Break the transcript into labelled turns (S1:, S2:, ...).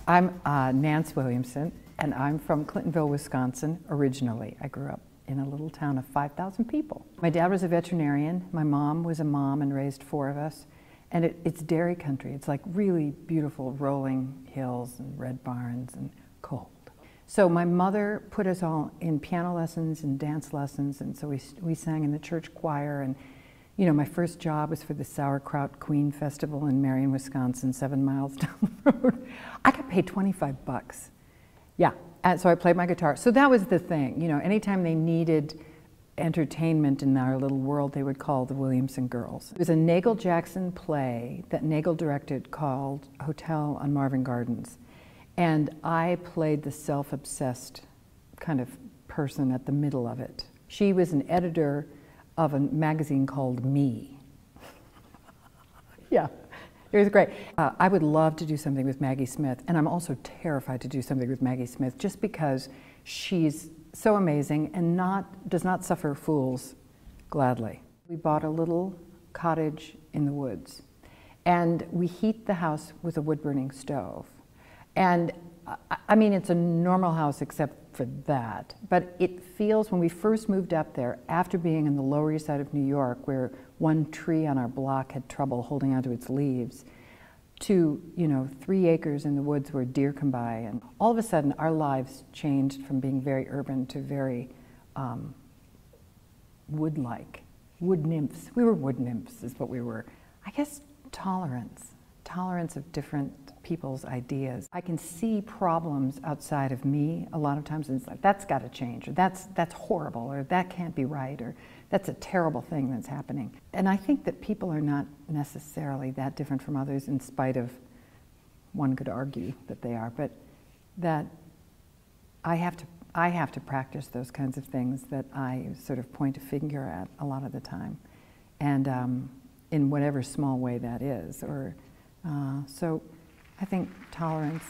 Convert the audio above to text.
S1: I'm Nance Williamson, and I'm from Clintonville, Wisconsin, originally. I grew up in a little town of 5,000 people. My dad was a veterinarian, my mom was a mom and raised 4 of us, and it's dairy country. It's like really beautiful rolling hills and red barns and cold. So my mother put us all in piano lessons and dance lessons, and so we sang in the church choir. And you know, my first job was for the Sauerkraut Queen Festival in Marion, Wisconsin, 7 miles down the road. I got paid 25 bucks. Yeah, and so I played my guitar. So that was the thing, you know, anytime they needed entertainment in our little world, they would call the Williamson Girls. It was a Nagel Jackson play that Nagel directed called Hotel on Marvin Gardens. And I played the self-obsessed kind of person at the middle of it. She was an editor of a magazine called Me. Yeah, it was great. I would love to do something with Maggie Smith, and I'm also terrified to do something with Maggie Smith just because she's so amazing and does not suffer fools gladly. We bought a little cottage in the woods, and we heat the house with a wood-burning stove. And I mean, it's a normal house except for that, but it feels, when we first moved up there, after being in the Lower East Side of New York, where one tree on our block had trouble holding onto its leaves, to, you know, 3 acres in the woods where deer come by, and all of a sudden our lives changed from being very urban to very wood-like, wood nymphs. We were wood nymphs is what we were. I guess tolerance of different people's ideas. I can see problems outside of me a lot of times, and it's like, that's got to change, or that's horrible, or that can't be right, or that's a terrible thing that's happening. And I think that people are not necessarily that different from others, in spite of, one could argue that they are, but that I have to practice those kinds of things that I sort of point a finger at a lot of the time, and in whatever small way that is, or so I think tolerance.